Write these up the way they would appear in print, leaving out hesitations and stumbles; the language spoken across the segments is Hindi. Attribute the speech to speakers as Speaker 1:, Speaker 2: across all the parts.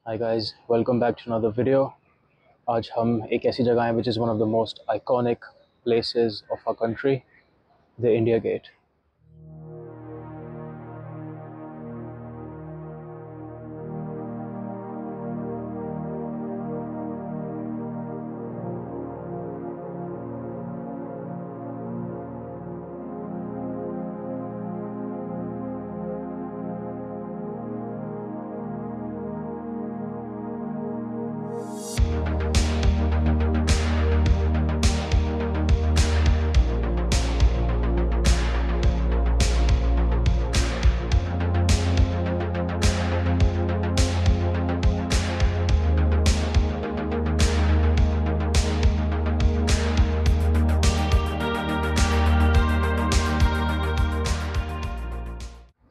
Speaker 1: Hi guys, welcome back to another video. आज हम एक ऐसी जगह हैं which is one of the most iconic places of our country, the India Gate.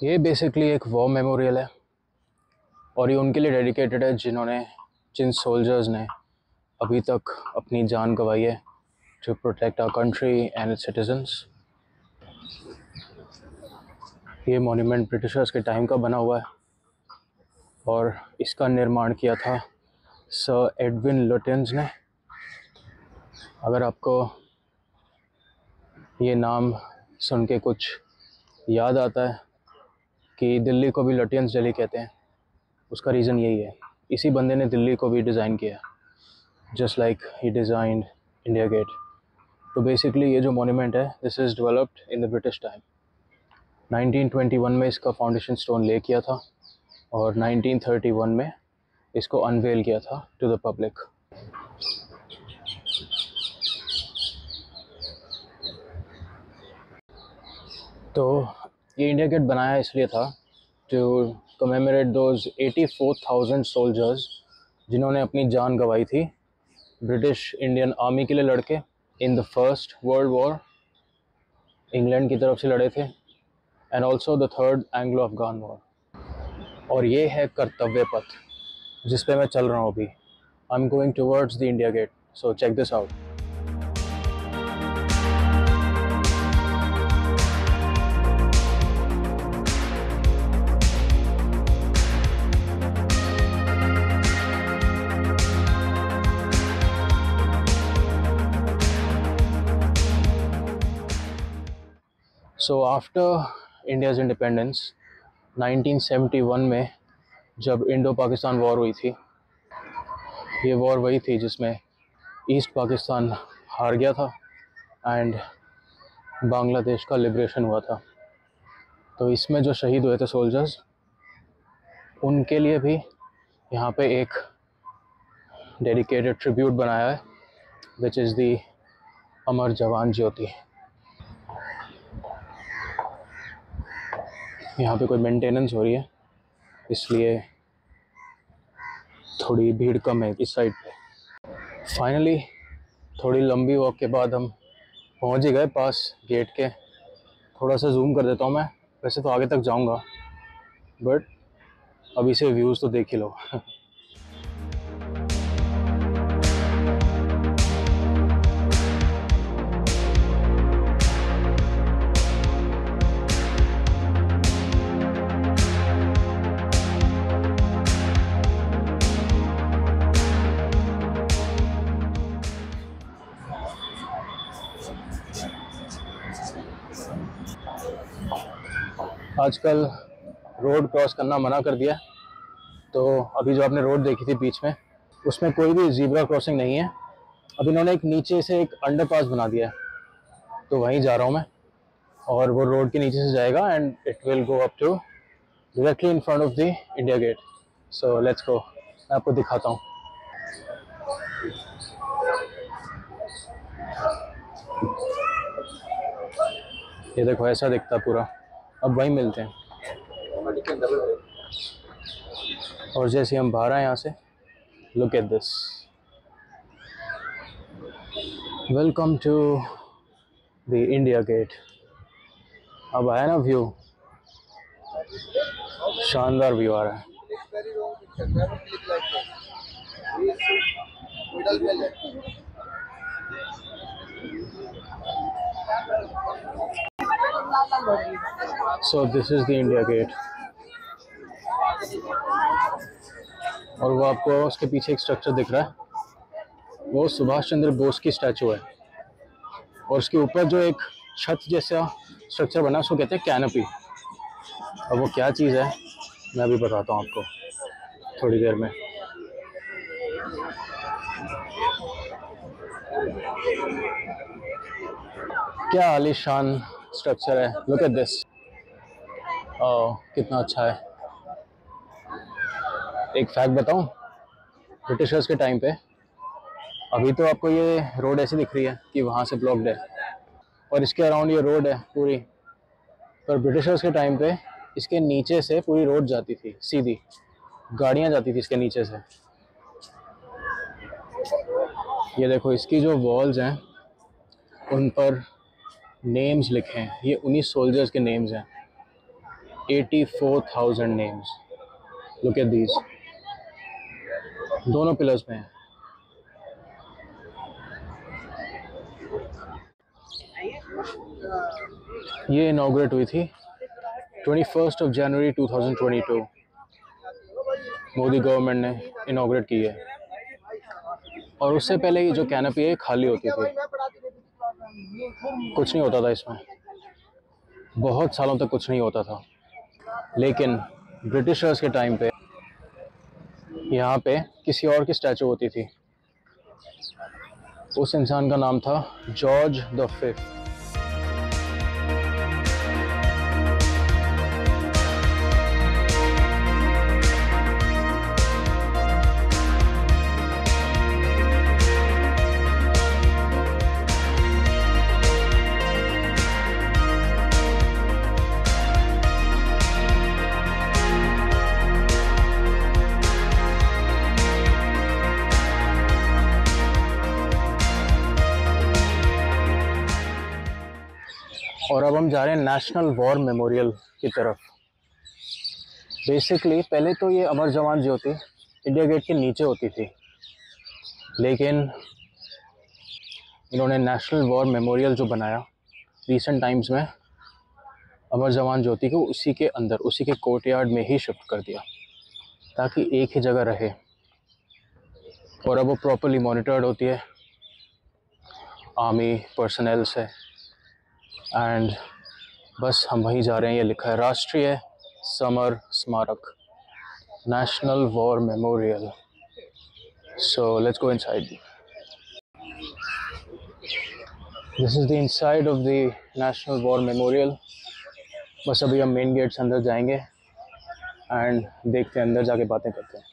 Speaker 1: ये बेसिकली एक वॉर मेमोरियल है और ये उनके लिए डेडिकेटेड है जिन सोल्जर्स ने अभी तक अपनी जान गंवाई है to protect our country and its citizens. ये मॉन्यूमेंट ब्रिटिशर्स के टाइम का बना हुआ है और इसका निर्माण किया था सर एडविन लुटियंस ने। अगर आपको ये नाम सुन के कुछ याद आता है कि दिल्ली को भी लुटियंस दिल्ली कहते हैं, उसका रीज़न यही है। इसी बंदे ने दिल्ली को भी डिज़ाइन किया, जस्ट लाइक ही डिज़ाइंड इंडिया गेट। तो बेसिकली ये जो मॉन्यूमेंट है this is developed in the British time. 1921 में इसका फाउंडेशन स्टोन ले किया था और 1931 में इसको अनवेल किया था टू द पब्लिक। तो ये इंडिया गेट बनाया इसलिए था टू कमेमोरेट दोज 84,000 सोल्जर्स जिन्होंने अपनी जान गंवाई थी ब्रिटिश इंडियन आर्मी के लिए लड़के in the first world war. England की तरफ से लड़े थे and also the third Anglo Afghan war. और ये है कर्तव्य पथ जिस पे मैं चल रहा हूँ अभी। I am going towards the India Gate, so check this out. So after India's independence 1971 में जब इंडो पाकिस्तान वॉर हुई थी, ये वॉर वही थी जिसमें ईस्ट पाकिस्तान हार गया था एंड बांग्लादेश का लिबरेशन हुआ था। तो इसमें जो शहीद हुए थे सोल्जर्स, उनके लिए भी यहाँ पे एक डेडिकेटेड ट्रिब्यूट बनाया है विच इज़ दी अमर जवान ज्योति। यहाँ पे कोई मेंटेनेंस हो रही है इसलिए थोड़ी भीड़ कम है इस साइड पे। फाइनली थोड़ी लंबी वॉक के बाद हम पहुँच ही गए पास गेट के। थोड़ा सा जूम कर देता हूँ मैं, वैसे तो आगे तक जाऊँगा बट अभी से व्यूज़ तो देख ही लो। आजकल रोड क्रॉस करना मना कर दिया, तो अभी जो आपने रोड देखी थी बीच में उसमें कोई भी ज़ीब्रा क्रॉसिंग नहीं है। अब इन्होंने एक नीचे से एक अंडरपास बना दिया है, तो वहीं जा रहा हूँ मैं और वो रोड के नीचे से जाएगा and it will go up to directly in front of the India Gate. So let's go, मैं आपको दिखाता हूँ। ये देखो ऐसा दिखता पूरा। अब वहीं मिलते हैं और जैसे हम बाहर आए यहाँ से, look at this, welcome to the India Gate. अब आया ना व्यू, शानदार व्यू आ रहा है। So this is the India Gate. और वो आपको उसके पीछे एक स्ट्रक्चर दिख रहा है, वो सुभाष चंद्र बोस की स्टैचू है। और उसके ऊपर जो एक छत जैसा स्ट्रक्चर बना उसको कहते हैं कैनोपी। अब वो क्या चीज़ है मैं अभी बताता हूँ आपको थोड़ी देर में। क्या आलीशान स्ट्रक्चर है, लुक एट दिस। कितना अच्छा है। एक फैक्ट बताऊं, ब्रिटिशर्स के टाइम पे, अभी तो आपको ये रोड ऐसी दिख रही है कि वहाँ से ब्लॉक्ड है और इसके अराउंड ये रोड है पूरी, पर ब्रिटिशर्स के टाइम पे इसके नीचे से पूरी रोड जाती थी, सीधी गाड़ियाँ जाती थी इसके नीचे से। ये देखो इसकी जो वॉल्स हैं उन पर नेम्स लिखे हैं, ये 19 सोल्जर्स के नेम्स हैं, 84,000 नेम्स। लुक एट दीज, दोनों पिलर्स में है। ये इनॉग्रेट हुई थी 21 जनवरी 2022, मोदी गवर्नमेंट ने इनॉग्रेट की है। और उससे पहले ये जो कैनोपी है खाली होती थी, कुछ नहीं होता था इसमें, बहुत सालों तक कुछ नहीं होता था। लेकिन ब्रिटिशर्स के टाइम पे यहाँ पे किसी और की स्टैचू होती थी, उस इंसान का नाम था जॉर्ज द फिफ्थ। और अब हम जा रहे हैं नेशनल वॉर मेमोरियल की तरफ। बेसिकली पहले तो ये अमर जवान ज्योति इंडिया गेट के नीचे होती थी, लेकिन इन्होंने नेशनल वॉर मेमोरियल जो बनाया रिसेंट टाइम्स में, अमर जवान ज्योति को उसी के अंदर, उसी के कोर्टयार्ड में ही शिफ्ट कर दिया ताकि एक ही जगह रहे। और अब वो प्रॉपरली मॉनिटर्ड होती है आर्मी पर्सनल से। एंड बस हम वहीं जा रहे हैं। ये लिखा है राष्ट्रीय समर स्मारक, national war memorial. So let's go inside. This is the inside of the national war memorial. बस अभी हम मेन गेट से अंदर जाएंगे एंड देखते हैं, अंदर जाके बातें करते हैं।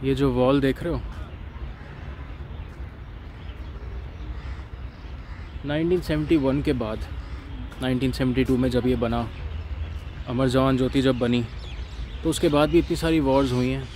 Speaker 1: ये जो वॉल देख रहे हो 1971 के बाद, 1972 में जब ये बना, अमर जवान ज्योति जब बनी, तो उसके बाद भी इतनी सारी वॉर्स हुई हैं,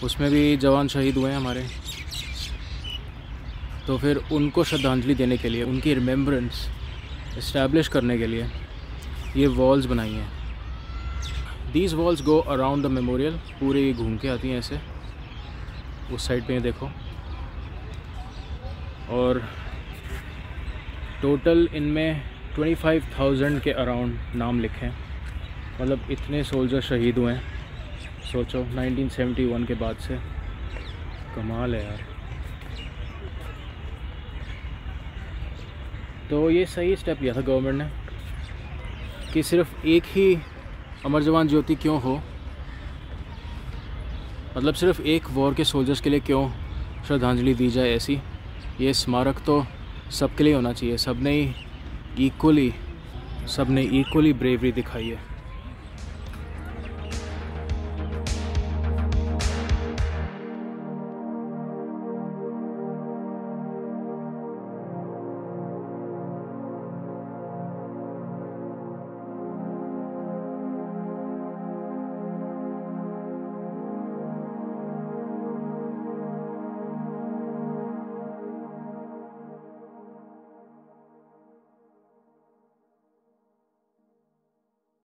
Speaker 1: उसमें भी जवान शहीद हुए हैं हमारे। तो फिर उनको श्रद्धांजलि देने के लिए, उनकी रिमेम्बरेंस इस्टेब्लिश करने के लिए ये वॉल्स बनाई हैं। These walls go around the memorial, पूरे घूम के आती हैं ऐसे, उस साइड पे देखो। और टोटल इनमें 25,000 के अराउंड नाम लिखे हैं, मतलब इतने सोल्जर शहीद हुए हैं। सोचो 1971 के बाद से, कमाल है यार। तो ये सही स्टेप लिया था गवर्नमेंट ने कि सिर्फ एक ही अमर जवान ज्योति क्यों हो, मतलब सिर्फ एक वॉर के सोल्जर्स के लिए क्यों श्रद्धांजलि दी जाए ऐसी। ये स्मारक तो सबके लिए होना चाहिए। सब ने इक्वली ब्रेवरी दिखाई है।